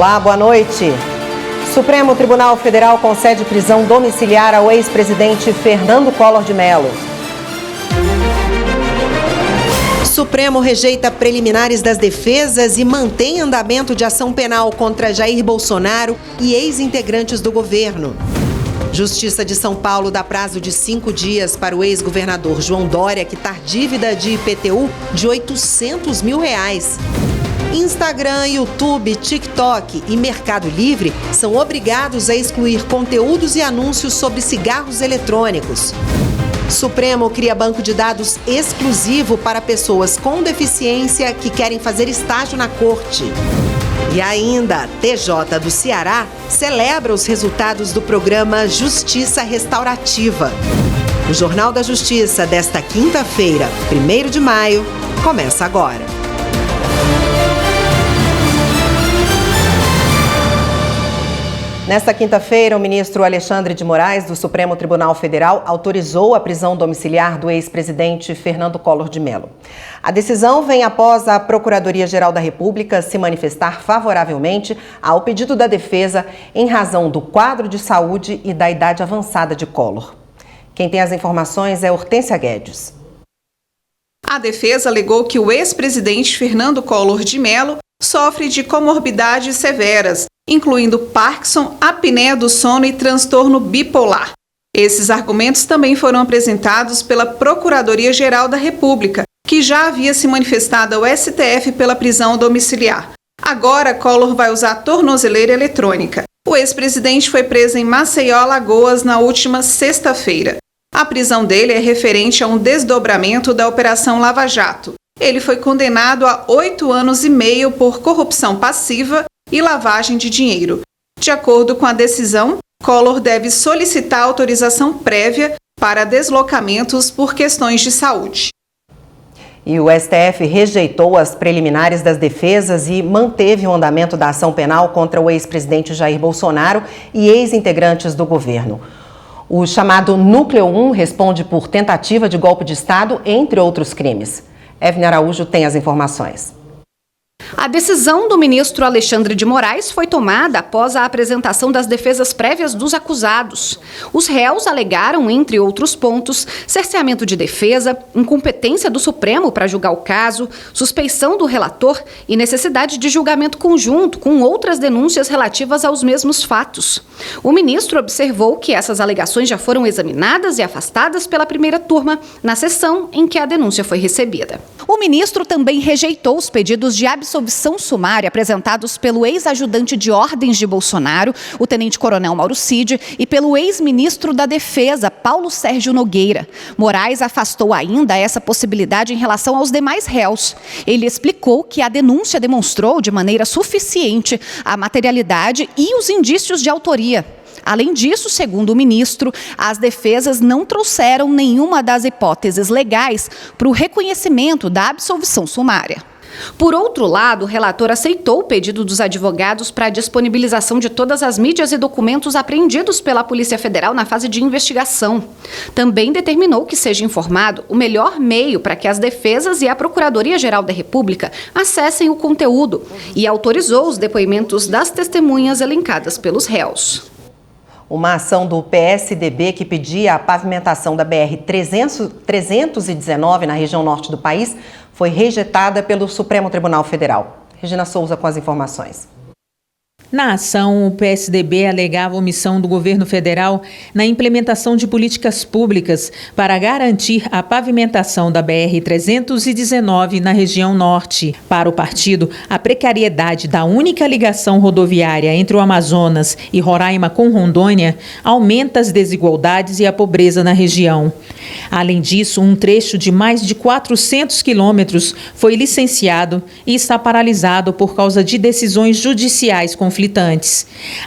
Olá, boa noite. Supremo Tribunal Federal concede prisão domiciliar ao ex-presidente Fernando Collor de Mello. Supremo rejeita preliminares das defesas e mantém andamento de ação penal contra Jair Bolsonaro e ex-integrantes do governo. Justiça de São Paulo dá prazo de 5 dias para o ex-governador João Dória quitar dívida de IPTU de R$800 mil. Instagram, YouTube, TikTok e Mercado Livre são obrigados a excluir conteúdos e anúncios sobre cigarros eletrônicos. Supremo cria banco de dados exclusivo para pessoas com deficiência que querem fazer estágio na corte. E ainda, TJ do Ceará celebra os resultados do programa Justiça Restaurativa. O Jornal da Justiça desta quinta-feira, 1º de maio, começa agora. Nesta quinta-feira, o ministro Alexandre de Moraes, do Supremo Tribunal Federal, autorizou a prisão domiciliar do ex-presidente Fernando Collor de Mello. A decisão vem após a Procuradoria-Geral da República se manifestar favoravelmente ao pedido da defesa em razão do quadro de saúde e da idade avançada de Collor. Quem tem as informações é Hortência Guedes. A defesa alegou que o ex-presidente Fernando Collor de Mello sofre de comorbidades severas, incluindo Parkinson, apneia do sono e transtorno bipolar. Esses argumentos também foram apresentados pela Procuradoria-Geral da República, que já havia se manifestado ao STF pela prisão domiciliar. Agora, Collor vai usar tornozeleira eletrônica. O ex-presidente foi preso em Maceió, Alagoas, na última sexta-feira. A prisão dele é referente a um desdobramento da Operação Lava Jato. Ele foi condenado a 8 anos e meio por corrupção passiva e lavagem de dinheiro. De acordo com a decisão, Collor deve solicitar autorização prévia para deslocamentos por questões de saúde. E o STF rejeitou as preliminares das defesas e manteve o andamento da ação penal contra o ex-presidente Jair Bolsonaro e ex-integrantes do governo. O chamado Núcleo 1 responde por tentativa de golpe de Estado, entre outros crimes. Evne Araújo tem as informações. A decisão do ministro Alexandre de Moraes foi tomada após a apresentação das defesas prévias dos acusados. Os réus alegaram, entre outros pontos, cerceamento de defesa, incompetência do Supremo para julgar o caso, suspeição do relator e necessidade de julgamento conjunto com outras denúncias relativas aos mesmos fatos. O ministro observou que essas alegações já foram examinadas e afastadas pela primeira turma na sessão em que a denúncia foi recebida. O ministro também rejeitou os pedidos de absolvição sumária apresentados pelo ex-ajudante de ordens de Bolsonaro, o tenente-coronel Mauro Cid, e pelo ex-ministro da Defesa, Paulo Sérgio Nogueira. Moraes afastou ainda essa possibilidade em relação aos demais réus. Ele explicou que a denúncia demonstrou de maneira suficiente a materialidade e os indícios de autoria. Além disso, segundo o ministro, as defesas não trouxeram nenhuma das hipóteses legais para o reconhecimento da absolvição sumária. Por outro lado, o relator aceitou o pedido dos advogados para a disponibilização de todas as mídias e documentos apreendidos pela Polícia Federal na fase de investigação. Também determinou que seja informado o melhor meio para que as defesas e a Procuradoria-Geral da República acessem o conteúdo e autorizou os depoimentos das testemunhas elencadas pelos réus. Uma ação do PSDB que pedia a pavimentação da BR-319 na região norte do país foi rejeitada pelo Supremo Tribunal Federal. Regina Souza com as informações. Na ação, o PSDB alegava omissão do governo federal na implementação de políticas públicas para garantir a pavimentação da BR-319 na região norte. Para o partido, a precariedade da única ligação rodoviária entre o Amazonas e Roraima com Rondônia aumenta as desigualdades e a pobreza na região. Além disso, um trecho de mais de 400 quilômetros foi licenciado e está paralisado por causa de decisões judiciais conflitantes.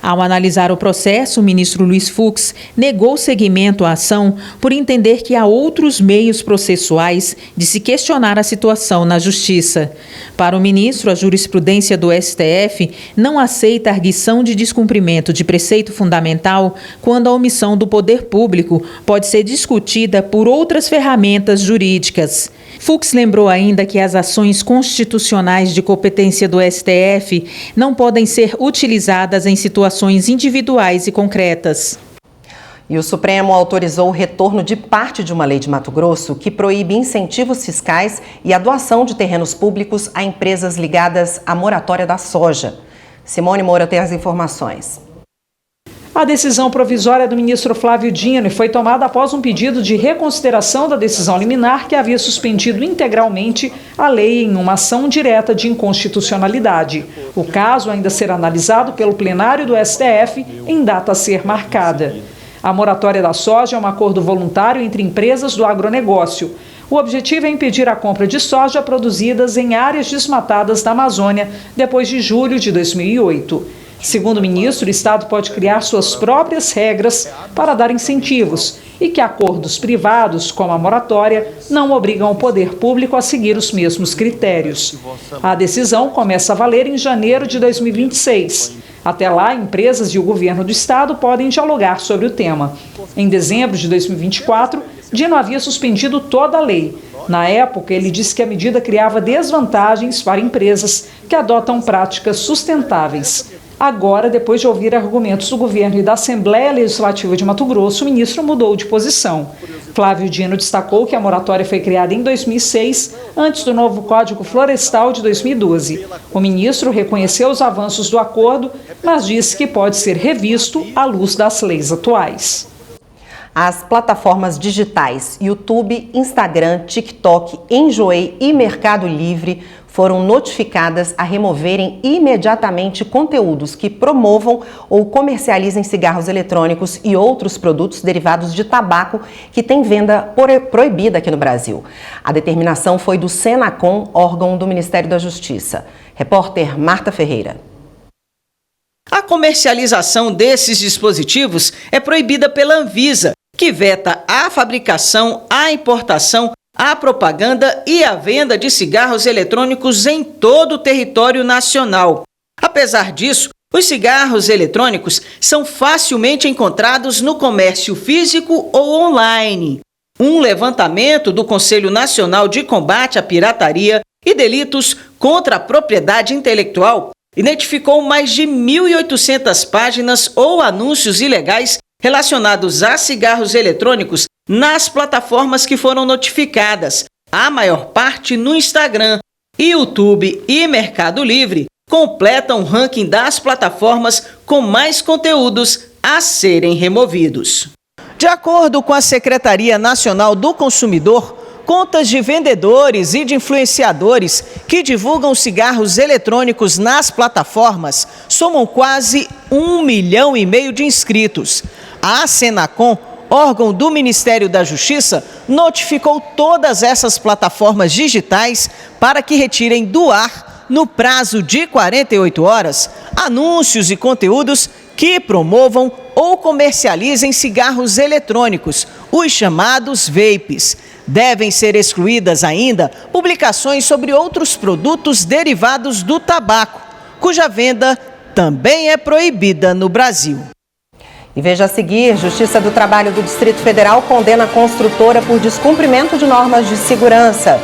Ao analisar o processo, o ministro Luiz Fux negou seguimento à ação por entender que há outros meios processuais de se questionar a situação na Justiça. Para o ministro, a jurisprudência do STF não aceita arguição de descumprimento de preceito fundamental quando a omissão do poder público pode ser discutida por outras ferramentas jurídicas. Fux lembrou ainda que as ações constitucionais de competência do STF não podem ser utilizadas em situações individuais e concretas. E o Supremo autorizou o retorno de parte de uma lei de Mato Grosso que proíbe incentivos fiscais e a doação de terrenos públicos a empresas ligadas à moratória da soja. Simone Moura tem as informações. A decisão provisória do ministro Flávio Dino foi tomada após um pedido de reconsideração da decisão liminar que havia suspendido integralmente a lei em uma ação direta de inconstitucionalidade. O caso ainda será analisado pelo plenário do STF em data a ser marcada. A moratória da soja é um acordo voluntário entre empresas do agronegócio. O objetivo é impedir a compra de soja produzidas em áreas desmatadas da Amazônia depois de julho de 2008. Segundo o ministro, o Estado pode criar suas próprias regras para dar incentivos e que acordos privados, como a moratória, não obrigam o poder público a seguir os mesmos critérios. A decisão começa a valer em janeiro de 2026. Até lá, empresas e o governo do Estado podem dialogar sobre o tema. Em dezembro de 2024, Dino havia suspendido toda a lei. Na época, ele disse que a medida criava desvantagens para empresas que adotam práticas sustentáveis. Agora, depois de ouvir argumentos do governo e da Assembleia Legislativa de Mato Grosso, o ministro mudou de posição. Flávio Dino destacou que a moratória foi criada em 2006, antes do novo Código Florestal de 2012. O ministro reconheceu os avanços do acordo, mas disse que pode ser revisto à luz das leis atuais. As plataformas digitais YouTube, Instagram, TikTok, Enjoei e Mercado Livre foram notificadas a removerem imediatamente conteúdos que promovam ou comercializem cigarros eletrônicos e outros produtos derivados de tabaco que têm venda proibida aqui no Brasil. A determinação foi do Senacom, órgão do Ministério da Justiça. Repórter Marta Ferreira. A comercialização desses dispositivos é proibida pela Anvisa, que veta a fabricação, a importação, a propaganda e a venda de cigarros eletrônicos em todo o território nacional. Apesar disso, os cigarros eletrônicos são facilmente encontrados no comércio físico ou online. Um levantamento do Conselho Nacional de Combate à Pirataria e Delitos contra a Propriedade Intelectual identificou mais de 1.800 páginas ou anúncios ilegais relacionados a cigarros eletrônicos nas plataformas que foram notificadas, a maior parte no Instagram. YouTube e Mercado Livre completam o ranking das plataformas com mais conteúdos a serem removidos. De acordo com a Secretaria Nacional do Consumidor, contas de vendedores e de influenciadores que divulgam cigarros eletrônicos nas plataformas somam quase 1,5 milhão de inscritos. A Senacom, órgão do Ministério da Justiça, notificou todas essas plataformas digitais para que retirem do ar, no prazo de 48 horas, anúncios e conteúdos que promovam ou comercializem cigarros eletrônicos, os chamados vapes. Devem ser excluídas ainda publicações sobre outros produtos derivados do tabaco, cuja venda também é proibida no Brasil. E veja a seguir, Justiça do Trabalho do Distrito Federal condena a construtora por descumprimento de normas de segurança.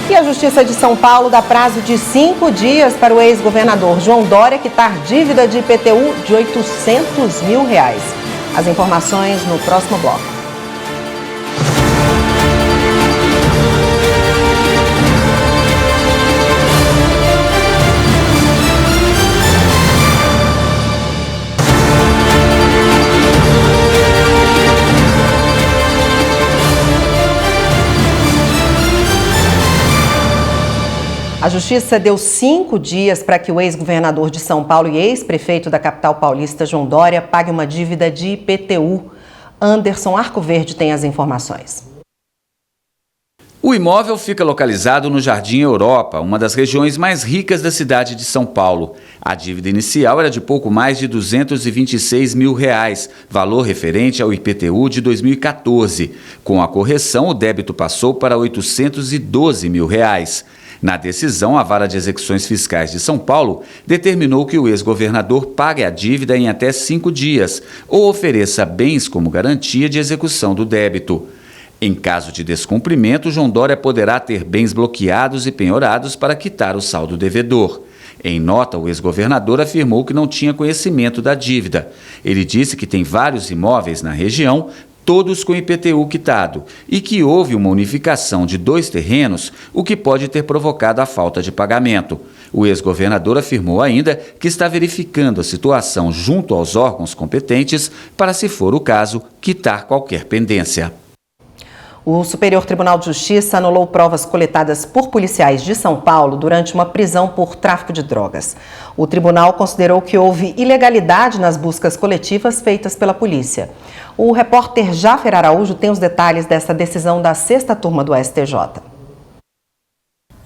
E a Justiça de São Paulo dá prazo de 5 dias para o ex-governador João Dória quitar dívida de IPTU de R$800 mil. As informações no próximo bloco. A Justiça deu 5 dias para que o ex-governador de São Paulo e ex-prefeito da capital paulista, João Dória, pague uma dívida de IPTU. Anderson Arcoverde tem as informações. O imóvel fica localizado no Jardim Europa, uma das regiões mais ricas da cidade de São Paulo. A dívida inicial era de pouco mais de R$226 mil, valor referente ao IPTU de 2014. Com a correção, o débito passou para R$812 mil. Na decisão, a Vara de Execuções Fiscais de São Paulo determinou que o ex-governador pague a dívida em até 5 dias ou ofereça bens como garantia de execução do débito. Em caso de descumprimento, João Dória poderá ter bens bloqueados e penhorados para quitar o saldo devedor. Em nota, o ex-governador afirmou que não tinha conhecimento da dívida. Ele disse que tem vários imóveis na região, todos com IPTU quitado, e que houve uma unificação de 2 terrenos, o que pode ter provocado a falta de pagamento. O ex-governador afirmou ainda que está verificando a situação junto aos órgãos competentes para, se for o caso, quitar qualquer pendência. O Superior Tribunal de Justiça anulou provas coletadas por policiais de São Paulo durante uma prisão por tráfico de drogas. O tribunal considerou que houve ilegalidade nas buscas coletivas feitas pela polícia. O repórter Jáfer Araújo tem os detalhes dessa decisão da 6ª turma do STJ.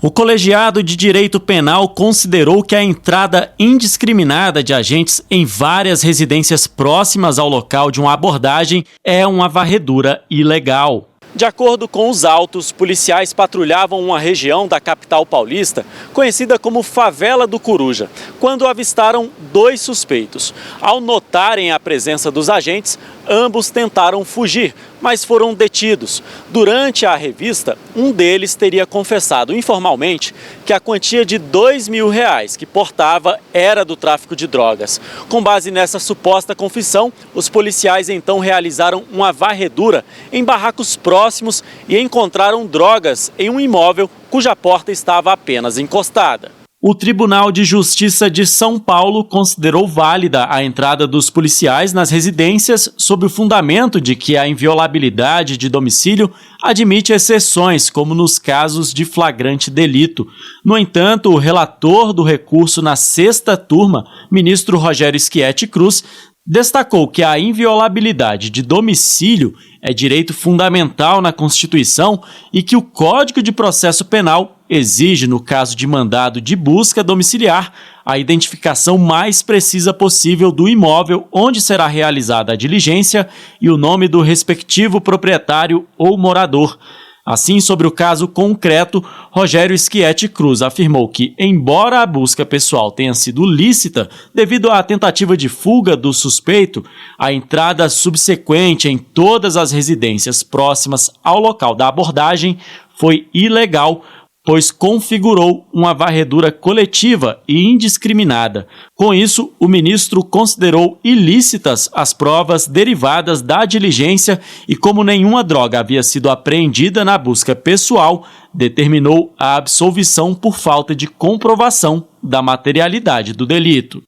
O colegiado de direito penal considerou que a entrada indiscriminada de agentes em várias residências próximas ao local de uma abordagem é uma varredura ilegal. De acordo com os autos, policiais patrulhavam uma região da capital paulista, conhecida como Favela do Coruja, quando avistaram 2 suspeitos. Ao notarem a presença dos agentes, ambos tentaram fugir, mas foram detidos. Durante a revista, um deles teria confessado informalmente que a quantia de R$2.000 que portava era do tráfico de drogas. Com base nessa suposta confissão, os policiais então realizaram uma varredura em barracos próximos e encontraram drogas em um imóvel cuja porta estava apenas encostada. O Tribunal de Justiça de São Paulo considerou válida a entrada dos policiais nas residências sob o fundamento de que a inviolabilidade de domicílio admite exceções, como nos casos de flagrante delito. No entanto, o relator do recurso na 6ª turma, ministro Rogério Schietti Cruz, destacou que a inviolabilidade de domicílio é direito fundamental na Constituição e que o Código de Processo Penal exige, no caso de mandado de busca domiciliar, a identificação mais precisa possível do imóvel onde será realizada a diligência e o nome do respectivo proprietário ou morador. Assim, sobre o caso concreto, Rogério Schietti Cruz afirmou que, embora a busca pessoal tenha sido lícita devido à tentativa de fuga do suspeito, a entrada subsequente em todas as residências próximas ao local da abordagem foi ilegal, pois configurou uma varredura coletiva e indiscriminada. Com isso, o ministro considerou ilícitas as provas derivadas da diligência e, como nenhuma droga havia sido apreendida na busca pessoal, determinou a absolvição por falta de comprovação da materialidade do delito.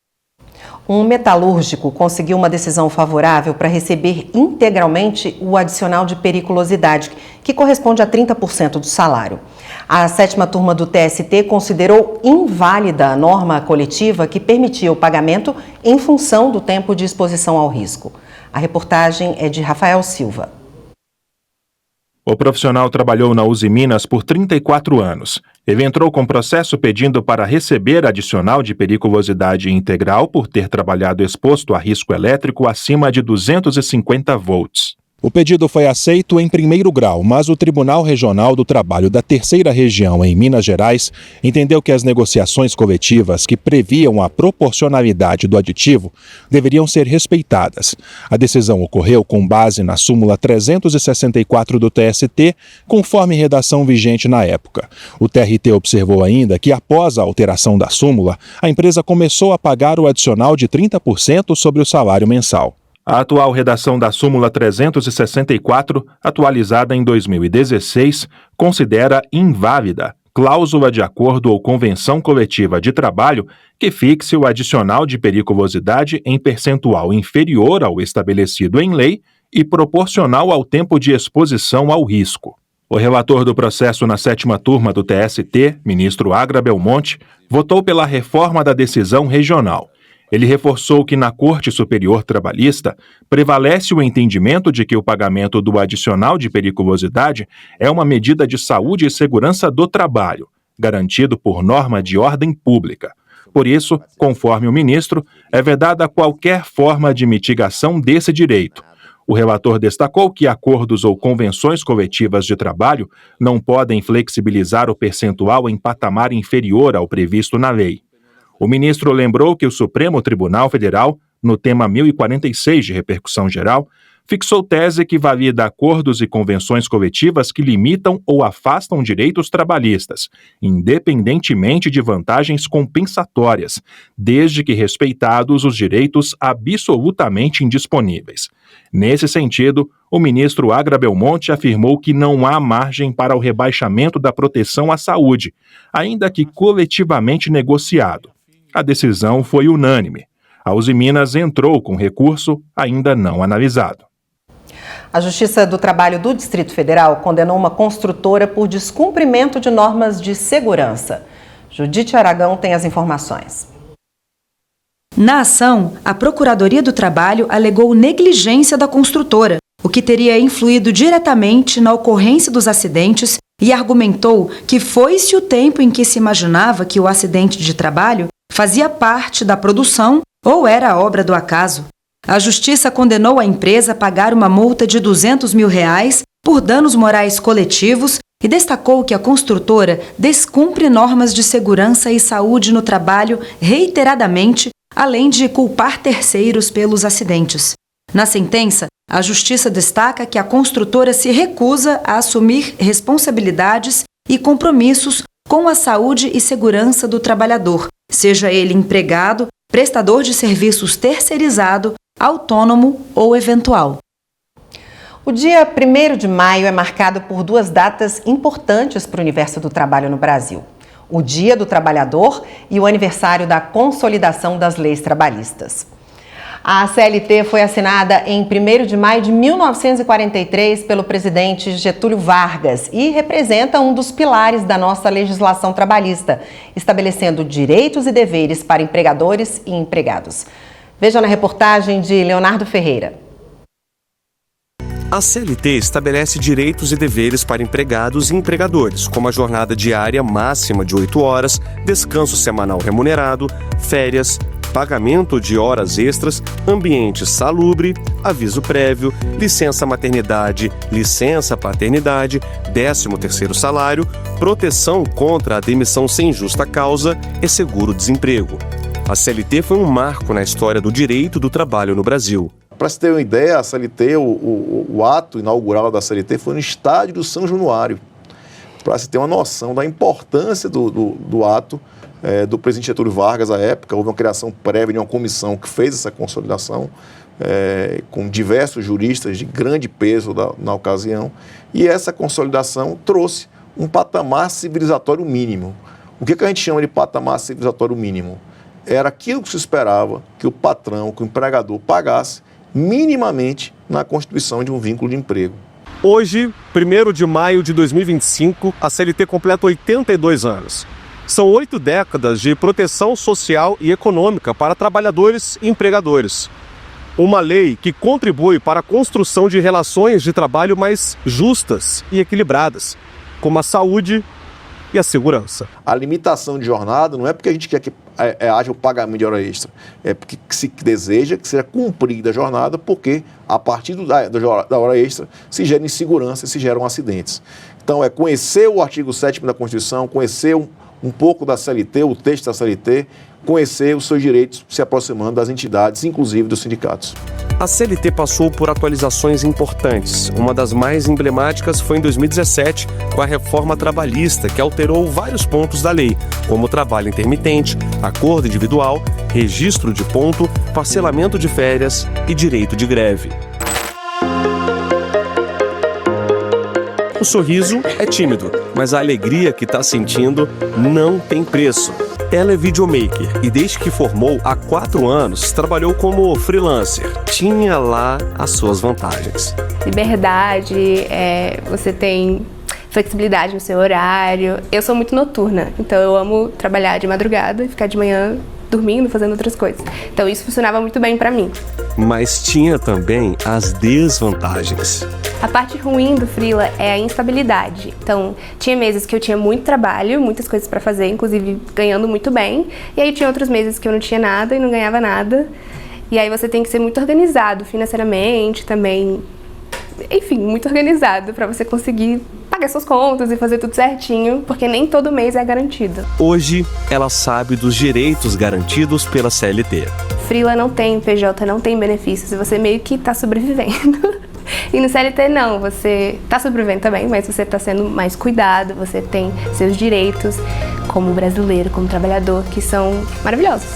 Um metalúrgico conseguiu uma decisão favorável para receber integralmente o adicional de periculosidade, que corresponde a 30% do salário. A 7ª turma do TST considerou inválida a norma coletiva que permitia o pagamento em função do tempo de exposição ao risco. A reportagem é de Rafael Silva. O profissional trabalhou na Uzi Minas por 34 anos. Ele entrou com processo pedindo para receber adicional de periculosidade integral por ter trabalhado exposto a risco elétrico acima de 250 volts. O pedido foi aceito em primeiro grau, mas o Tribunal Regional do Trabalho da 3ª Região, em Minas Gerais, entendeu que as negociações coletivas que previam a proporcionalidade do aditivo deveriam ser respeitadas. A decisão ocorreu com base na súmula 364 do TST, conforme redação vigente na época. O TRT observou ainda que, após a alteração da súmula, a empresa começou a pagar o adicional de 30% sobre o salário mensal. A atual redação da súmula 364, atualizada em 2016, considera inválida cláusula de acordo ou convenção coletiva de trabalho que fixe o adicional de periculosidade em percentual inferior ao estabelecido em lei e proporcional ao tempo de exposição ao risco. O relator do processo na 7ª turma do TST, ministro Agra Belmonte, votou pela reforma da decisão regional. Ele reforçou que na Corte Superior Trabalhista prevalece o entendimento de que o pagamento do adicional de periculosidade é uma medida de saúde e segurança do trabalho, garantido por norma de ordem pública. Por isso, conforme o ministro, é vedada qualquer forma de mitigação desse direito. O relator destacou que acordos ou convenções coletivas de trabalho não podem flexibilizar o percentual em patamar inferior ao previsto na lei. O ministro lembrou que o Supremo Tribunal Federal, no tema 1046 de repercussão geral, fixou tese que valida acordos e convenções coletivas que limitam ou afastam direitos trabalhistas, independentemente de vantagens compensatórias, desde que respeitados os direitos absolutamente indisponíveis. Nesse sentido, o ministro Agra Belmonte afirmou que não há margem para o rebaixamento da proteção à saúde, ainda que coletivamente negociado. A decisão foi unânime. A Usiminas entrou com recurso ainda não analisado. A Justiça do Trabalho do Distrito Federal condenou uma construtora por descumprimento de normas de segurança. Judite Aragão tem as informações. Na ação, a Procuradoria do Trabalho alegou negligência da construtora, o que teria influído diretamente na ocorrência dos acidentes, e argumentou que foi-se o tempo em que se imaginava que o acidente de trabalho fazia parte da produção ou era obra do acaso. A Justiça condenou a empresa a pagar uma multa de R$200 mil por danos morais coletivos e destacou que a construtora descumpre normas de segurança e saúde no trabalho reiteradamente, além de culpar terceiros pelos acidentes. Na sentença, a Justiça destaca que a construtora se recusa a assumir responsabilidades e compromissos com a saúde e segurança do trabalhador, seja ele empregado, prestador de serviços terceirizado, autônomo ou eventual. O dia 1º de maio é marcado por duas datas importantes para o universo do trabalho no Brasil: o Dia do Trabalhador e o aniversário da consolidação das leis trabalhistas. A CLT foi assinada em 1º de maio de 1943 pelo presidente Getúlio Vargas e representa um dos pilares da nossa legislação trabalhista, estabelecendo direitos e deveres para empregadores e empregados. Veja na reportagem de Leonardo Ferreira. A CLT estabelece direitos e deveres para empregados e empregadores, como a jornada diária máxima de 8 horas, descanso semanal remunerado, férias, pagamento de horas extras, ambiente salubre, aviso prévio, licença maternidade, licença paternidade, 13º salário, proteção contra a demissão sem justa causa e seguro-desemprego. A CLT foi um marco na história do direito do trabalho no Brasil. Para se ter uma ideia, a CLT, o ato inaugural da CLT foi no estádio do São Januário. Para se ter uma noção da importância do ato do presidente Getúlio Vargas à época, houve uma criação prévia de uma comissão que fez essa consolidação, com diversos juristas de grande peso na ocasião, e essa consolidação trouxe um patamar civilizatório mínimo. O que a gente chama de patamar civilizatório mínimo? Era aquilo que se esperava que o patrão, que o empregador pagasse minimamente na constituição de um vínculo de emprego. Hoje, 1º de maio de 2025, a CLT completa 82 anos. São 8 décadas de proteção social e econômica para trabalhadores e empregadores. Uma lei que contribui para a construção de relações de trabalho mais justas e equilibradas, como a saúde e a segurança. A limitação de jornada não é porque a gente quer que haja o pagamento de hora extra, é porque se deseja que seja cumprida a jornada, porque a partir da hora extra se gera insegurança e se geram acidentes. Então é conhecer o artigo 7º da Constituição, conhecer um pouco da CLT, o texto da CLT, conhecer os seus direitos se aproximando das entidades, inclusive dos sindicatos. A CLT passou por atualizações importantes. Uma das mais emblemáticas foi em 2017, com a reforma trabalhista, que alterou vários pontos da lei, como trabalho intermitente, acordo individual, registro de ponto, parcelamento de férias e direito de greve. O sorriso é tímido, mas a alegria que está sentindo não tem preço. Ela é videomaker e desde que formou há 4 anos, trabalhou como freelancer. Tinha lá as suas vantagens. Liberdade, você tem flexibilidade no seu horário. Eu sou muito noturna, então eu amo trabalhar de madrugada e ficar de manhã dormindo, fazendo outras coisas. Então isso funcionava muito bem pra mim. Mas tinha também as desvantagens. A parte ruim do freela é a instabilidade. Então, tinha meses que eu tinha muito trabalho, muitas coisas pra fazer, inclusive ganhando muito bem. E aí tinha outros meses que eu não tinha nada e não ganhava nada. E aí você tem que ser muito organizado financeiramente também. Enfim, muito organizado para você conseguir pagar suas contas e fazer tudo certinho, porque nem todo mês é garantido. Hoje, ela sabe dos direitos garantidos pela CLT. freela não tem PJ, não tem benefícios, e você meio que tá sobrevivendo. E no CLT não, você tá sobrevivendo também, mas você tá sendo mais cuidado, você tem seus direitos como brasileiro, como trabalhador, que são maravilhosos.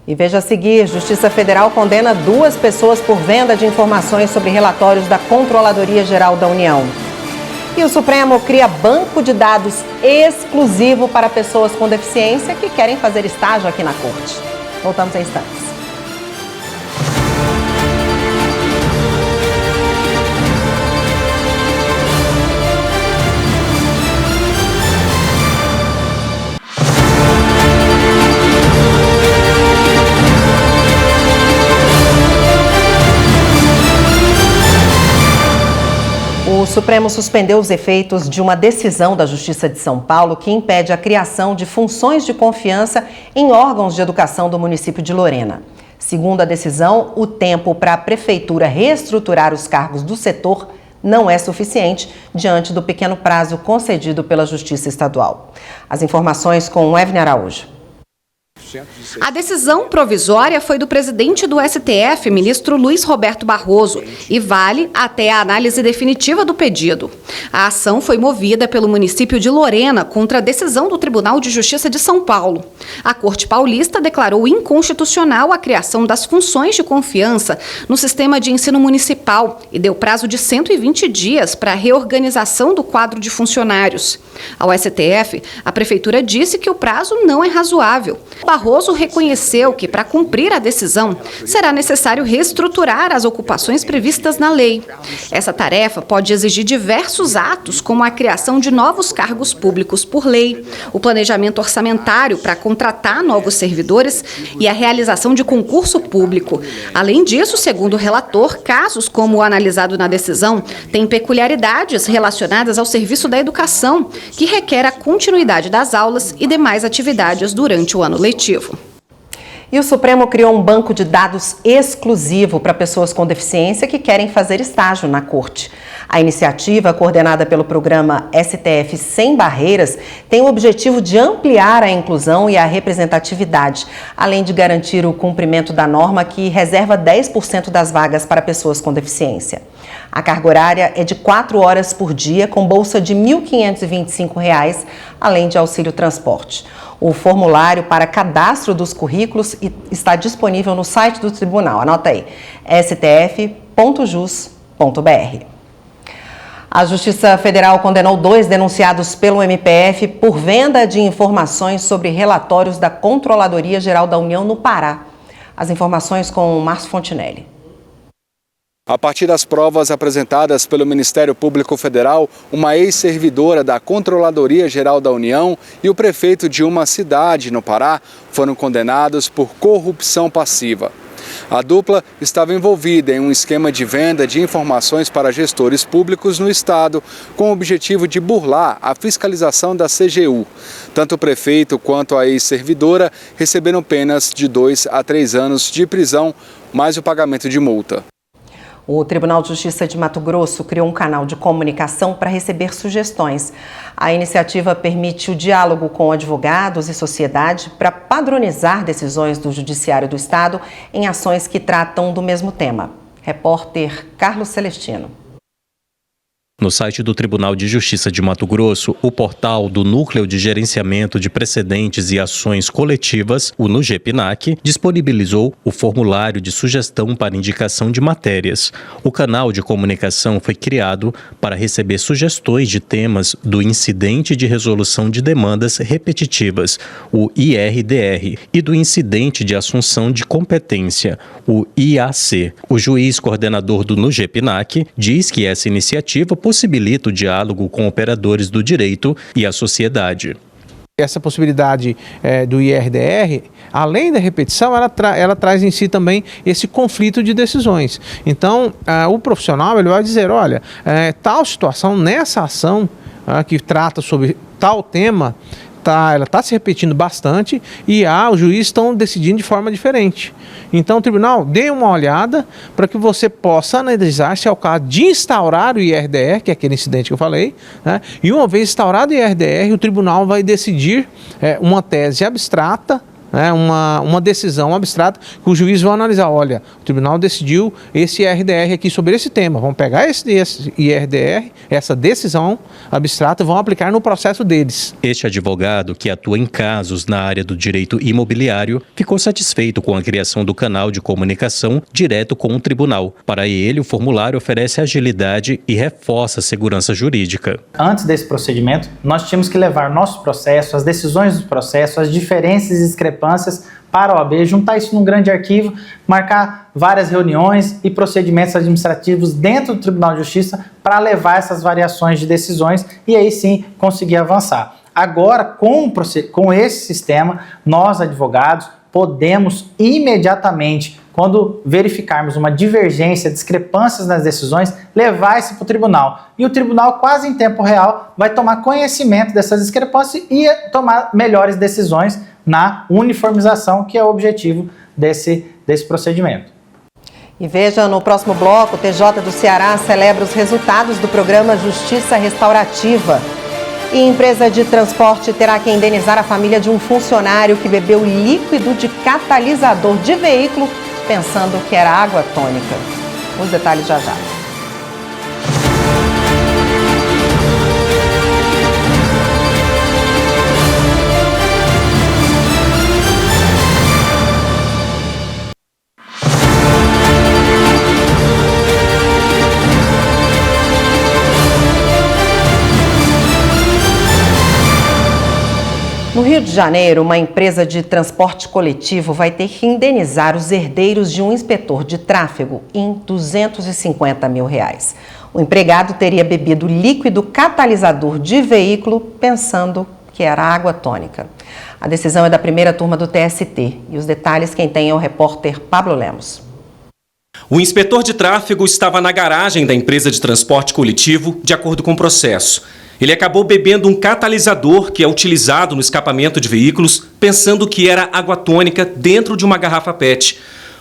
E veja a seguir, Justiça Federal condena 2 pessoas por venda de informações sobre relatórios da Controladoria Geral da União. E o Supremo cria banco de dados exclusivo para pessoas com deficiência que querem fazer estágio aqui na Corte. Voltamos em instantes. O Supremo suspendeu os efeitos de uma decisão da Justiça de São Paulo que impede a criação de funções de confiança em órgãos de educação do município de Lorena. Segundo a decisão, o tempo para a Prefeitura reestruturar os cargos do setor não é suficiente diante do pequeno prazo concedido pela Justiça Estadual. As informações com o Evne Araújo. A decisão provisória foi do presidente do STF, ministro Luiz Roberto Barroso, e vale até a análise definitiva do pedido. A ação foi movida pelo município de Lorena contra a decisão do Tribunal de Justiça de São Paulo. A Corte Paulista declarou inconstitucional a criação das funções de confiança no sistema de ensino municipal e deu prazo de 120 dias para a reorganização do quadro de funcionários. Ao STF, a Prefeitura disse que o prazo não é razoável. Barroso reconheceu que, para cumprir a decisão, será necessário reestruturar as ocupações previstas na lei. Essa tarefa pode exigir diversos atos, como a criação de novos cargos públicos por lei, o planejamento orçamentário para contratar novos servidores e a realização de concurso público. Além disso, segundo o relator, casos como o analisado na decisão têm peculiaridades relacionadas ao serviço da educação, que requer a continuidade das aulas e demais atividades durante o ano letivo. E o Supremo criou um banco de dados exclusivo para pessoas com deficiência que querem fazer estágio na Corte. A iniciativa, coordenada pelo programa STF Sem Barreiras, tem o objetivo de ampliar a inclusão e a representatividade, além de garantir o cumprimento da norma que reserva 10% das vagas para pessoas com deficiência. A carga horária é de 4 horas por dia, com bolsa de R$ 1.525, além de auxílio transporte. O formulário para cadastro dos currículos está disponível no site do tribunal. Anota aí, stf.jus.br. A Justiça Federal condenou 2 denunciados pelo MPF por venda de informações sobre relatórios da Controladoria Geral da União no Pará. As informações com o Márcio Fontinelli. A partir das provas apresentadas pelo Ministério Público Federal, uma ex-servidora da Controladoria Geral da União e o prefeito de uma cidade no Pará foram condenados por corrupção passiva. A dupla estava envolvida em um esquema de venda de informações para gestores públicos no estado, com o objetivo de burlar a fiscalização da CGU. Tanto o prefeito quanto a ex-servidora receberam penas de 2 a 3 anos de prisão, mais o pagamento de multa. O Tribunal de Justiça de Mato Grosso criou um canal de comunicação para receber sugestões. A iniciativa permite o diálogo com advogados e sociedade para padronizar decisões do Judiciário do Estado em ações que tratam do mesmo tema. Repórter Carlos Celestino. No site do Tribunal de Justiça de Mato Grosso, o portal do Núcleo de Gerenciamento de Precedentes e Ações Coletivas, o NUGEPNAC, disponibilizou o formulário de sugestão para indicação de matérias. O canal de comunicação foi criado para receber sugestões de temas do Incidente de Resolução de Demandas Repetitivas, o IRDR, e do Incidente de Assunção de Competência, o IAC. O juiz coordenador do NUGEPNAC diz que essa iniciativa possibilita o diálogo com operadores do direito e a sociedade. Essa possibilidade do IRDR, além da repetição, ela traz em si também esse conflito de decisões. Então, o profissional ele vai dizer, olha, tal situação, nessa ação que trata sobre tal tema, ela está se repetindo bastante e os juízes estão decidindo de forma diferente. Então, o tribunal, dê uma olhada para que você possa analisar se é o caso de instaurar o IRDR, que é aquele incidente que eu falei, né? E uma vez instaurado o IRDR, o tribunal vai decidir uma tese abstrata, uma decisão abstrata que o juiz vai analisar. Olha, o tribunal decidiu esse IRDR aqui sobre esse tema. Vamos pegar esse IRDR, essa decisão abstrata, e vão aplicar no processo deles. Este advogado, que atua em casos na área do direito imobiliário, ficou satisfeito com a criação do canal de comunicação direto com o tribunal. Para ele, o formulário oferece agilidade e reforça a segurança jurídica. Antes desse procedimento, nós tínhamos que levar nosso processo, as decisões do processo, as diferenças e discrepâncias para a OAB, juntar isso num grande arquivo, marcar várias reuniões e procedimentos administrativos dentro do Tribunal de Justiça para levar essas variações de decisões e aí sim conseguir avançar. Agora, com esse sistema, nós advogados podemos imediatamente, quando verificarmos uma divergência, discrepâncias nas decisões, levar isso para o tribunal. E o tribunal, quase em tempo real, vai tomar conhecimento dessas discrepâncias e tomar melhores decisões na uniformização, que é o objetivo desse procedimento. E veja, no próximo bloco, o TJ do Ceará celebra os resultados do programa Justiça Restaurativa. E empresa de transporte terá que indenizar a família de um funcionário que bebeu líquido de catalisador de veículo pensando que era água tônica. Os detalhes já já. No Rio de Janeiro, uma empresa de transporte coletivo vai ter que indenizar os herdeiros de um inspetor de tráfego em R$250 mil. O empregado teria bebido líquido catalisador de veículo pensando que era água tônica. A decisão é da primeira turma do TST e os detalhes quem tem é o repórter Pablo Lemos. O inspetor de tráfego estava na garagem da empresa de transporte coletivo, de acordo com o processo. Ele acabou bebendo um catalisador que é utilizado no escapamento de veículos, pensando que era água tônica dentro de uma garrafa PET.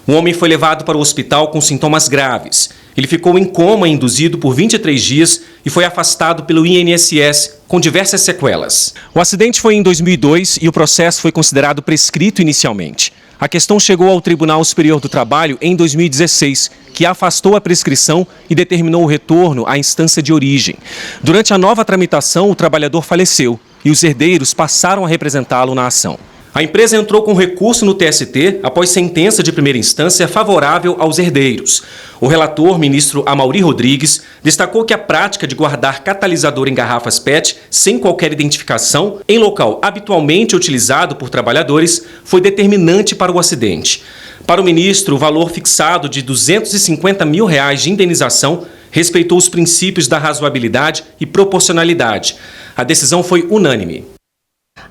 O homem foi levado para o hospital com sintomas graves. Ele ficou em coma induzido por 23 dias e foi afastado pelo INSS com diversas sequelas. O acidente foi em 2002 e o processo foi considerado prescrito inicialmente. A questão chegou ao Tribunal Superior do Trabalho em 2016, que afastou a prescrição e determinou o retorno à instância de origem. Durante a nova tramitação, o trabalhador faleceu e os herdeiros passaram a representá-lo na ação. A empresa entrou com recurso no TST após sentença de primeira instância favorável aos herdeiros. O relator, ministro Amaury Rodrigues, destacou que a prática de guardar catalisador em garrafas PET sem qualquer identificação, em local habitualmente utilizado por trabalhadores, foi determinante para o acidente. Para o ministro, o valor fixado de R$250 mil de indenização respeitou os princípios da razoabilidade e proporcionalidade. A decisão foi unânime.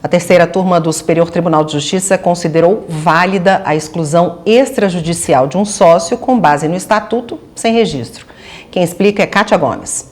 A terceira turma do Superior Tribunal de Justiça considerou válida a exclusão extrajudicial de um sócio com base no estatuto sem registro. Quem explica é Kátia Gomes.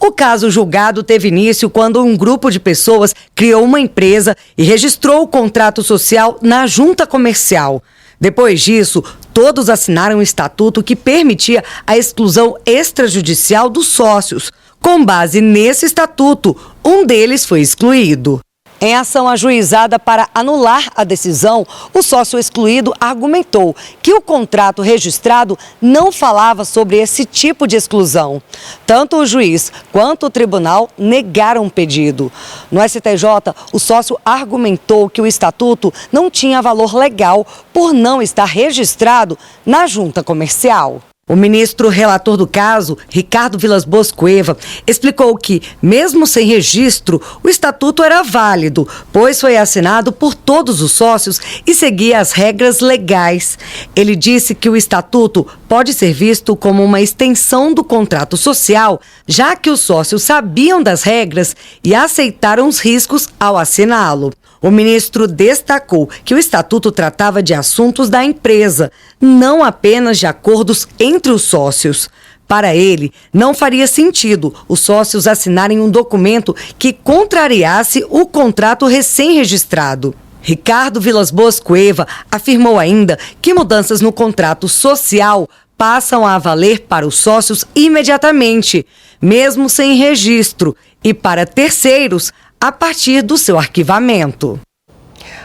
O caso julgado teve início quando um grupo de pessoas criou uma empresa e registrou o contrato social na junta comercial. Depois disso, todos assinaram um estatuto que permitia a exclusão extrajudicial dos sócios. Com base nesse estatuto, um deles foi excluído. Em ação ajuizada para anular a decisão, o sócio excluído argumentou que o contrato registrado não falava sobre esse tipo de exclusão. Tanto o juiz quanto o tribunal negaram o pedido. No STJ, o sócio argumentou que o estatuto não tinha valor legal por não estar registrado na junta comercial. O ministro relator do caso, Ricardo Vilas Boas Cueva, explicou que, mesmo sem registro, o estatuto era válido, pois foi assinado por todos os sócios e seguia as regras legais. Ele disse que o estatuto pode ser visto como uma extensão do contrato social, já que os sócios sabiam das regras e aceitaram os riscos ao assiná-lo. O ministro destacou que o estatuto tratava de assuntos da empresa, não apenas de acordos entre os sócios. Para ele, não faria sentido os sócios assinarem um documento que contrariasse o contrato recém-registrado. Ricardo Vilas Boas Cueva afirmou ainda que mudanças no contrato social passam a valer para os sócios imediatamente, mesmo sem registro, e para terceiros a partir do seu arquivamento.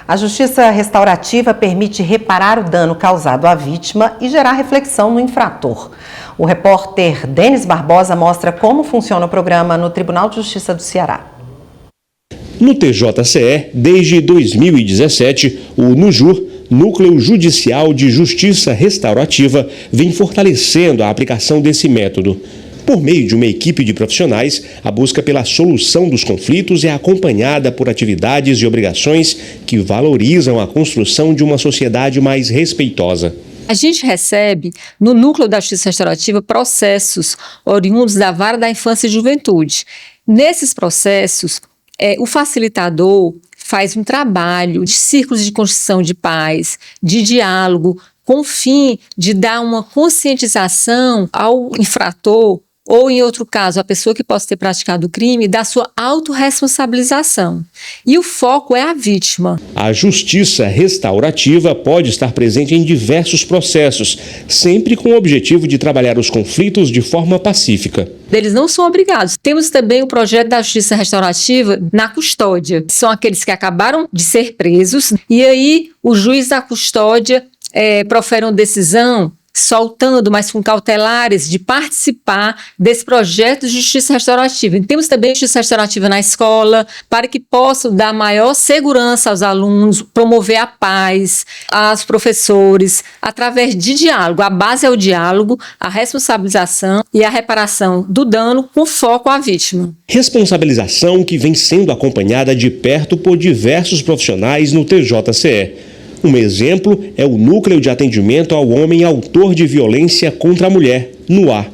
A justiça restaurativa permite reparar o dano causado à vítima e gerar reflexão no infrator. O repórter Denis Barbosa mostra como funciona o programa no Tribunal de Justiça do Ceará. No TJCE, desde 2017, o NUJUR, Núcleo Judicial de Justiça Restaurativa, vem fortalecendo a aplicação desse método. Por meio de uma equipe de profissionais, a busca pela solução dos conflitos é acompanhada por atividades e obrigações que valorizam a construção de uma sociedade mais respeitosa. A gente recebe, no Núcleo da Justiça Restaurativa, processos oriundos da Vara da Infância e Juventude. Nesses processos, o facilitador faz um trabalho de círculos de construção de paz, de diálogo, com o fim de dar uma conscientização ao infrator, ou, em outro caso, a pessoa que possa ter praticado o crime, da sua autorresponsabilização. E o foco é a vítima. A justiça restaurativa pode estar presente em diversos processos, sempre com o objetivo de trabalhar os conflitos de forma pacífica. Eles não são obrigados. Temos também o projeto da justiça restaurativa na custódia. São aqueles que acabaram de ser presos e aí o juiz da custódia profere uma decisão soltando, mas com cautelares, de participar desse projeto de justiça restaurativa. E temos também justiça restaurativa na escola, para que possam dar maior segurança aos alunos, promover a paz, aos professores, através de diálogo. A base é o diálogo, a responsabilização e a reparação do dano com foco à vítima. Responsabilização que vem sendo acompanhada de perto por diversos profissionais no TJCE. Um exemplo é o Núcleo de Atendimento ao Homem Autor de Violência contra a Mulher, NUAR.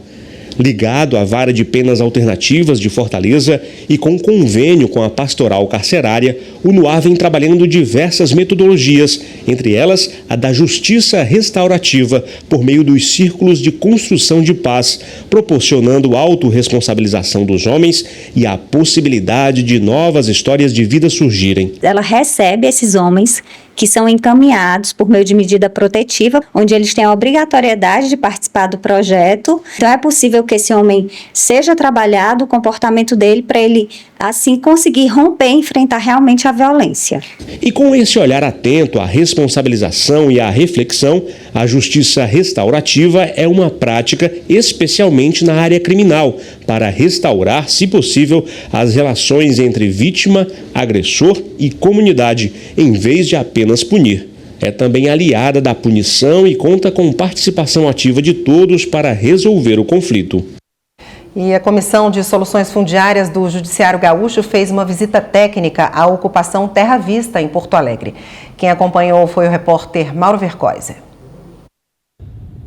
Ligado à Vara de Penas Alternativas de Fortaleza e com convênio com a Pastoral Carcerária, o NUAR vem trabalhando diversas metodologias, entre elas a da justiça restaurativa, por meio dos círculos de construção de paz, proporcionando autorresponsabilização dos homens e a possibilidade de novas histórias de vida surgirem. Ela recebe esses homens que são encaminhados por meio de medida protetiva, onde eles têm a obrigatoriedade de participar do projeto. Então é possível que esse homem seja trabalhado, o comportamento dele, para ele assim conseguir romper e enfrentar realmente a violência. E com esse olhar atento à responsabilização e à reflexão, a justiça restaurativa é uma prática especialmente na área criminal, para restaurar, se possível, as relações entre vítima, agressor e comunidade, em vez de apenas punir. É também aliada da punição e conta com participação ativa de todos para resolver o conflito. E a Comissão de Soluções Fundiárias do Judiciário Gaúcho fez uma visita técnica à ocupação Terra Vista, em Porto Alegre. Quem acompanhou foi o repórter Mauro Vercoise.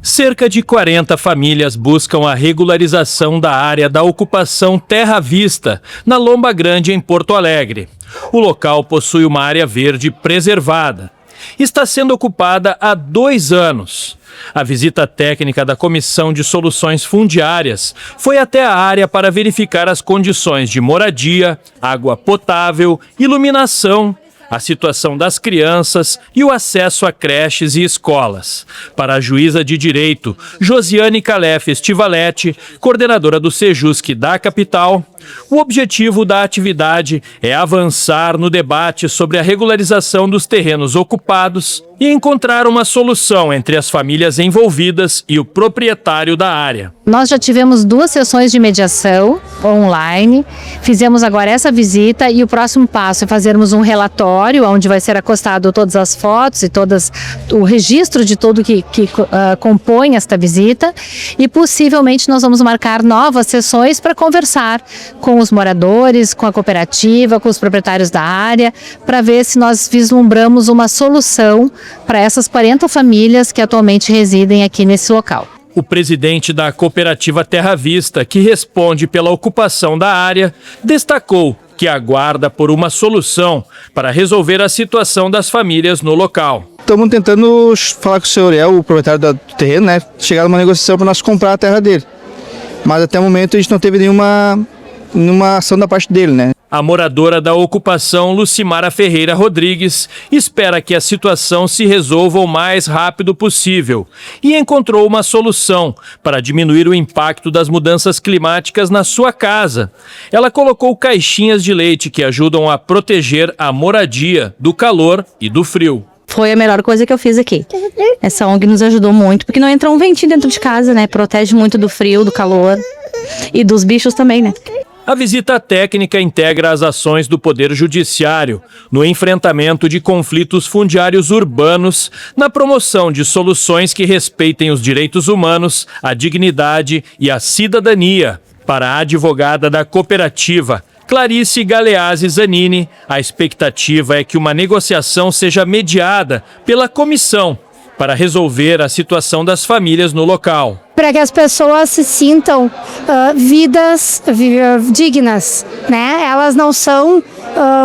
Cerca de 40 famílias buscam a regularização da área da ocupação Terra Vista, na Lomba Grande, em Porto Alegre. O local possui uma área verde preservada. Está sendo ocupada há 2 anos. A visita técnica da Comissão de Soluções Fundiárias foi até a área para verificar as condições de moradia, água potável, iluminação, a situação das crianças e o acesso a creches e escolas. Para a juíza de direito, Josiane Calef Estivaletti, coordenadora do Sejusc da capital, o objetivo da atividade é avançar no debate sobre a regularização dos terrenos ocupados e encontrar uma solução entre as famílias envolvidas e o proprietário da área. Nós já tivemos 2 sessões de mediação online, fizemos agora essa visita e o próximo passo é fazermos um relatório onde vai ser acostado todas as fotos e o registro de tudo que compõe esta visita, e possivelmente nós vamos marcar novas sessões para conversar com os moradores, com a cooperativa, com os proprietários da área, para ver se nós vislumbramos uma solução para essas 40 famílias que atualmente residem aqui nesse local. O presidente da cooperativa Terra Vista, que responde pela ocupação da área, destacou que aguarda por uma solução para resolver a situação das famílias no local. Estamos tentando falar com o senhor Ariel, o proprietário do terreno, chegar numa negociação para nós comprar a terra dele. mas até o momento a gente não teve nenhuma ação da parte dele, né? A moradora da ocupação, Lucimara Ferreira Rodrigues, espera que a situação se resolva o mais rápido possível e encontrou uma solução para diminuir o impacto das mudanças climáticas na sua casa. Ela colocou caixinhas de leite que ajudam a proteger a moradia do calor e do frio. Foi a melhor coisa que eu fiz aqui. Essa ONG nos ajudou muito, porque não entra um ventinho dentro de casa, né? Protege muito do frio, do calor e dos bichos também, né? A visita técnica integra as ações do Poder Judiciário no enfrentamento de conflitos fundiários urbanos, na promoção de soluções que respeitem os direitos humanos, a dignidade e a cidadania. Para a advogada da cooperativa, Clarice Galeazzi Zanini, a expectativa é que uma negociação seja mediada pela comissão para resolver a situação das famílias no local. Para que as pessoas se sintam vidas dignas, né? Elas não são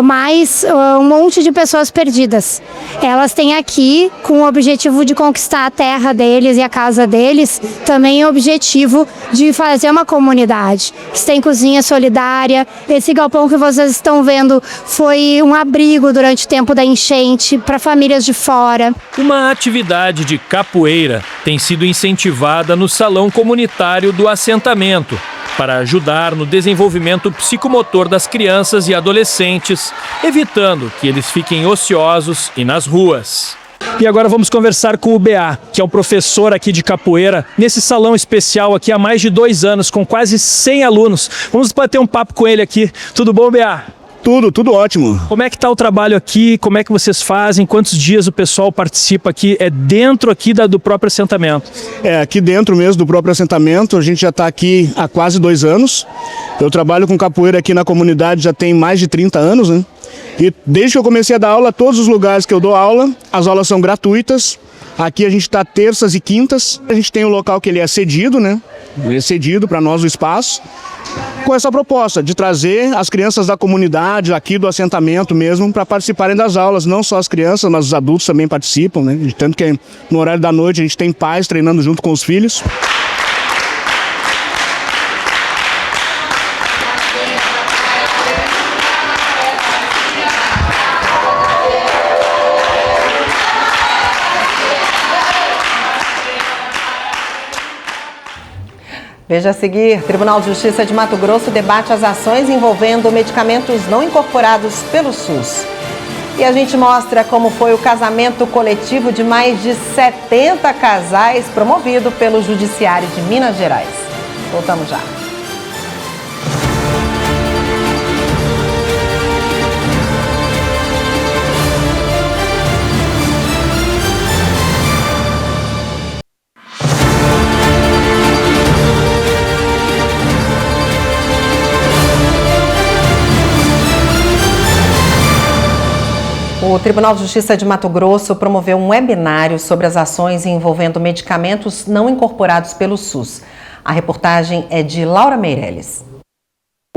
mais um monte de pessoas perdidas. Elas têm aqui, com o objetivo de conquistar a terra deles e a casa deles, também o objetivo de fazer uma comunidade. Eles têm cozinha solidária. Esse galpão que vocês estão vendo foi um abrigo durante o tempo da enchente para famílias de fora. Uma atividade de capoeira tem sido incentivada no salão comunitário do assentamento, para ajudar no desenvolvimento psicomotor das crianças e adolescentes, evitando que eles fiquem ociosos e nas ruas. E agora vamos conversar com o BA, que é um professor aqui de capoeira, nesse salão especial aqui há mais de 2 anos, com quase 100 alunos. Vamos bater um papo com ele aqui. Tudo bom, BA? Tudo ótimo. Como é que está o trabalho aqui? Como é que vocês fazem? Quantos dias o pessoal participa aqui? É dentro aqui do próprio assentamento? É, aqui dentro mesmo do próprio assentamento. A gente já está aqui há quase 2 anos. Eu trabalho com capoeira aqui na comunidade já tem mais de 30 anos, né? E desde que eu comecei a dar aula, todos os lugares que eu dou aula, as aulas são gratuitas. Aqui a gente está terças e quintas. A gente tem um local que ele é cedido, né? Ele é cedido para nós o espaço. Com essa proposta de trazer as crianças da comunidade, aqui do assentamento mesmo, para participarem das aulas. Não só as crianças, mas os adultos também participam, né? Tanto que no horário da noite a gente tem pais treinando junto com os filhos. Veja a seguir, Tribunal de Justiça de Mato Grosso debate as ações envolvendo medicamentos não incorporados pelo SUS. E a gente mostra como foi o casamento coletivo de mais de 70 casais promovido pelo Judiciário de Minas Gerais. Voltamos já. O Tribunal de Justiça de Mato Grosso promoveu um webinário sobre as ações envolvendo medicamentos não incorporados pelo SUS. A reportagem é de Laura Meirelles.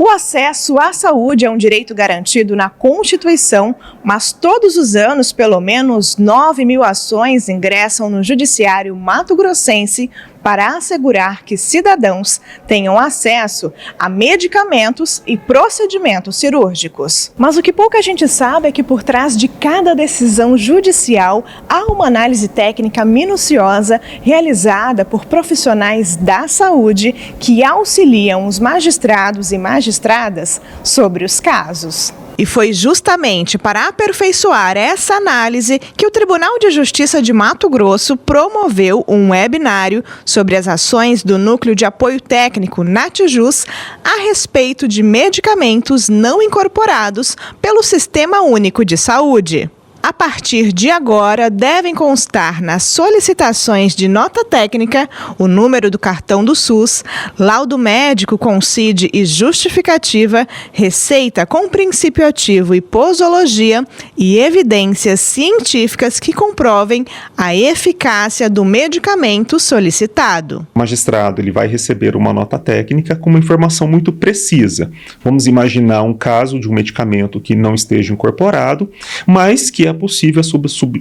O acesso à saúde é um direito garantido na Constituição, mas todos os anos, pelo menos 9.000 ações ingressam no Judiciário mato-grossense para assegurar que cidadãos tenham acesso a medicamentos e procedimentos cirúrgicos. Mas o que pouca gente sabe é que por trás de cada decisão judicial há uma análise técnica minuciosa realizada por profissionais da saúde que auxiliam os magistrados e magistradas sobre os casos. E foi justamente para aperfeiçoar essa análise que o Tribunal de Justiça de Mato Grosso promoveu um webinário sobre as ações do Núcleo de Apoio Técnico NATJUS a respeito de medicamentos não incorporados pelo Sistema Único de Saúde. A partir de agora, devem constar nas solicitações de nota técnica o número do cartão do SUS, laudo médico com CID e justificativa, receita com princípio ativo e posologia e evidências científicas que comprovem a eficácia do medicamento solicitado. O magistrado ele vai receber uma nota técnica com uma informação muito precisa. Vamos imaginar um caso de um medicamento que não esteja incorporado, mas que possível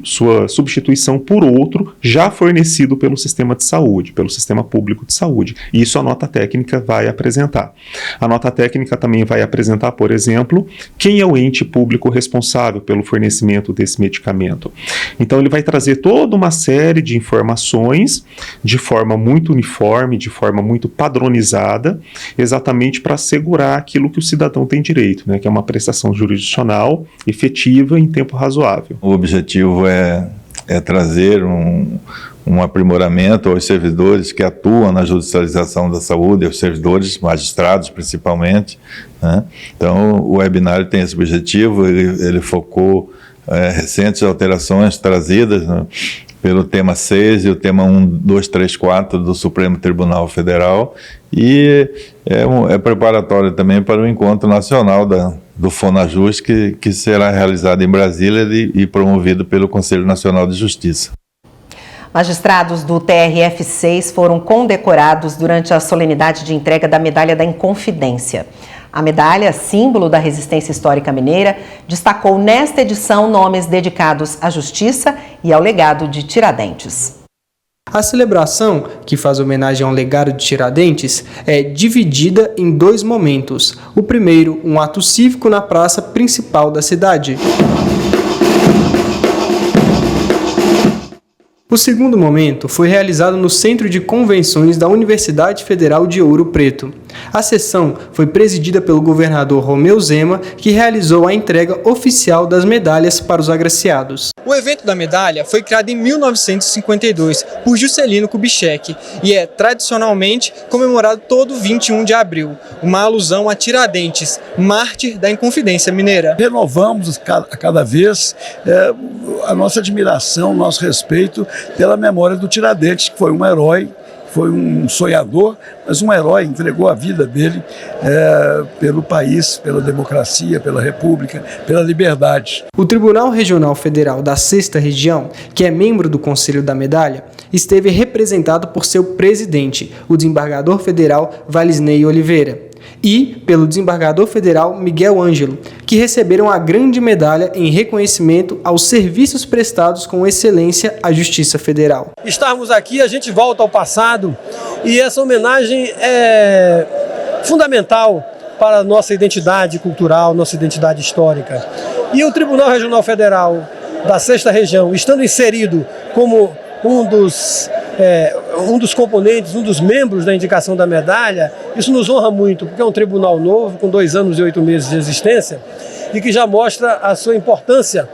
sua substituição por outro já fornecido pelo sistema de saúde, pelo sistema público de saúde. Isso a nota técnica vai apresentar. A nota técnica também vai apresentar, por exemplo, quem é o ente público responsável pelo fornecimento desse medicamento. Então ele vai trazer toda uma série de informações de forma muito uniforme, de forma muito padronizada, exatamente para assegurar aquilo que o cidadão tem direito, né, que é uma prestação jurisdicional efetiva em tempo razoável. O objetivo é trazer um aprimoramento aos servidores que atuam na judicialização da saúde, aos servidores, magistrados principalmente, né? Então o webinário tem esse objetivo, ele focou recentes alterações trazidas, né, pelo tema 6 e o tema 1, 2, 3, 4 do Supremo Tribunal Federal, e é preparatório também para o encontro nacional do FONAJUS, que será realizado em Brasília e promovido pelo Conselho Nacional de Justiça. Magistrados do TRF6 foram condecorados durante a solenidade de entrega da Medalha da Inconfidência. A medalha, símbolo da resistência histórica mineira, destacou nesta edição nomes dedicados à justiça e ao legado de Tiradentes. A celebração, que faz homenagem ao legado de Tiradentes, é dividida em 2 momentos. O primeiro, um ato cívico na praça principal da cidade. O segundo momento foi realizado no Centro de Convenções da Universidade Federal de Ouro Preto. A sessão foi presidida pelo governador Romeu Zema, que realizou a entrega oficial das medalhas para os agraciados. O evento da medalha foi criado em 1952 por Juscelino Kubitschek e é tradicionalmente comemorado todo 21 de abril, uma alusão a Tiradentes, mártir da Inconfidência Mineira. Renovamos a cada vez a nossa admiração, o nosso respeito pela memória do Tiradentes, que foi um herói, foi um sonhador, mas um herói, entregou a vida dele pelo país, pela democracia, pela república, pela liberdade. O Tribunal Regional Federal da 6ª Região, que é membro do Conselho da Medalha, esteve representado por seu presidente, o desembargador federal Valisney Oliveira, e pelo desembargador federal Miguel Ângelo, que receberam a grande medalha em reconhecimento aos serviços prestados com excelência à Justiça Federal. Estarmos aqui, a gente volta ao passado e essa homenagem é fundamental para a nossa identidade cultural, nossa identidade histórica. E o Tribunal Regional Federal da 6ª Região, estando inserido como um dos componentes, um dos membros da indicação da medalha, isso nos honra muito, porque é um tribunal novo, com 2 anos e 8 meses de existência, e que já mostra a sua importância,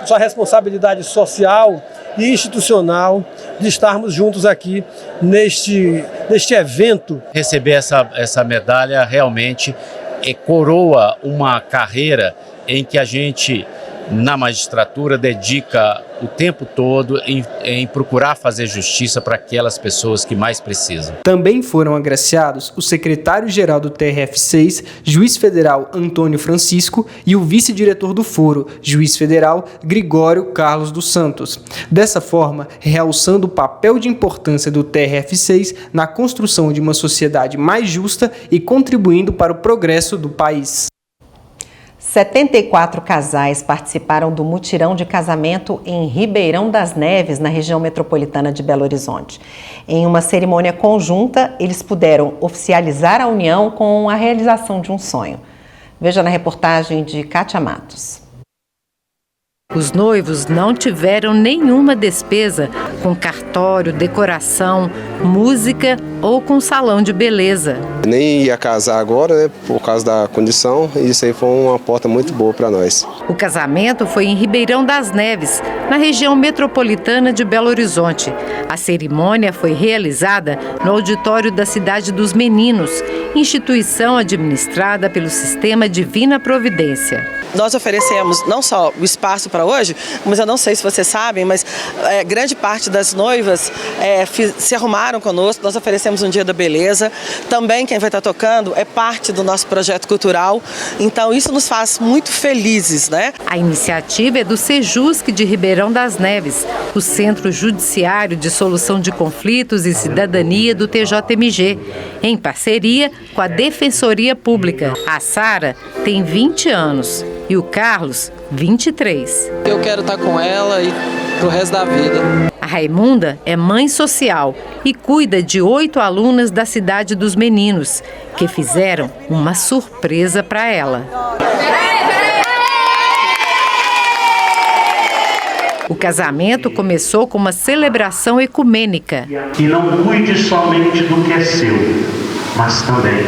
sua responsabilidade social e institucional de estarmos juntos aqui neste evento. Receber essa medalha realmente coroa uma carreira em que a gente, na magistratura, dedica o tempo todo em procurar fazer justiça para aquelas pessoas que mais precisam. Também foram agraciados o secretário-geral do TRF6, juiz federal Antônio Francisco, e o vice-diretor do foro, juiz federal Gregório Carlos dos Santos. Dessa forma, realçando o papel de importância do TRF6 na construção de uma sociedade mais justa e contribuindo para o progresso do país. 74 casais participaram do mutirão de casamento em Ribeirão das Neves, na região metropolitana de Belo Horizonte. Em uma cerimônia conjunta, eles puderam oficializar a união com a realização de um sonho. Veja na reportagem de Kátia Matos. Os noivos não tiveram nenhuma despesa com cartório, decoração, música ou com salão de beleza. Nem ia casar agora, né, por causa da condição, e isso aí foi uma porta muito boa para nós. O casamento foi em Ribeirão das Neves, na região metropolitana de Belo Horizonte. A cerimônia foi realizada no auditório da Cidade dos Meninos, instituição administrada pelo Sistema Divina Providência. Nós oferecemos não só o espaço para hoje, mas eu não sei se vocês sabem, mas grande parte das noivas se arrumaram conosco. Nós oferecemos um dia da beleza. Também quem vai estar tocando é parte do nosso projeto cultural. Então isso nos faz muito felizes, né? A iniciativa é do Sejusc de Ribeirão das Neves, o Centro Judiciário de Solução de Conflitos e Cidadania do TJMG, em parceria com a Defensoria Pública. A Sara tem 20 anos. e o Carlos, 23. Eu quero estar com ela e pro resto da vida. A Raimunda é mãe social e cuida de 8 alunas da Cidade dos Meninos, que fizeram uma surpresa para ela. O casamento começou com uma celebração ecumênica. Que não cuide somente do que é seu, mas também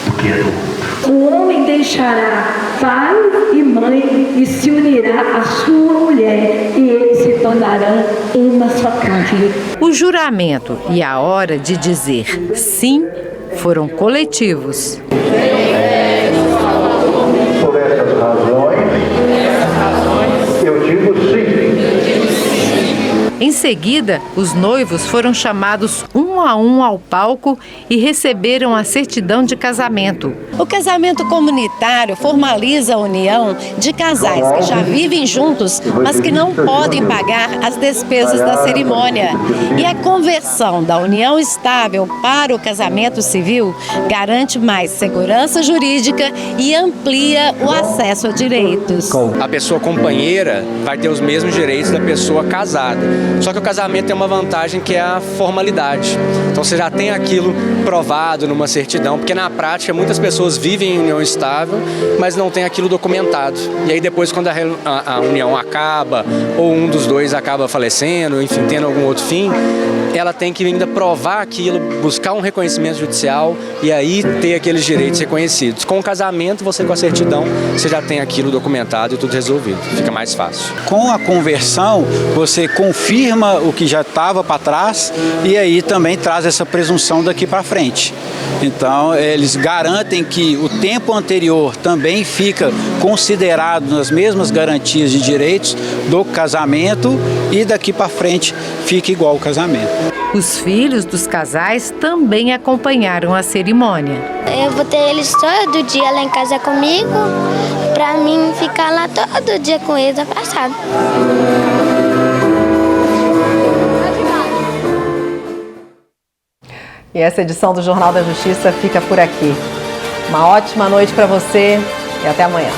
do que é do outro. O homem deixará pai e mãe e se unirá à sua mulher, e eles se tornarão uma só carne. O juramento e a hora de dizer sim foram coletivos. Por essas razões, eu digo sim. Em seguida, os noivos foram chamados um a um ao palco e receberam a certidão de casamento. O casamento comunitário formaliza a união de casais que já vivem juntos, mas que não podem pagar as despesas da cerimônia. E a conversão da união estável para o casamento civil garante mais segurança jurídica e amplia o acesso a direitos. A pessoa companheira vai ter os mesmos direitos da pessoa casada. Só que o casamento tem uma vantagem que é a formalidade. Então você já tem aquilo provado numa certidão, porque na prática muitas pessoas vivem em união estável, mas não tem aquilo documentado. E aí depois quando a união acaba, ou um dos dois acaba falecendo, enfim, tendo algum outro fim, ela tem que ainda provar aquilo, buscar um reconhecimento judicial e aí ter aqueles direitos reconhecidos. Com o casamento, você com a certidão, você já tem aquilo documentado e tudo resolvido. Fica mais fácil. Com a conversão, você confirma o que já estava para trás e aí também traz essa presunção daqui para frente. Então, eles garantem que o tempo anterior também fica considerado nas mesmas garantias de direitos do casamento e daqui para frente fica igual ao casamento. Os filhos dos casais também acompanharam a cerimônia. Eu vou ter eles todo dia lá em casa comigo, para mim ficar lá todo dia com eles abraçado. E essa edição do Jornal da Justiça fica por aqui. Uma ótima noite para você e até amanhã.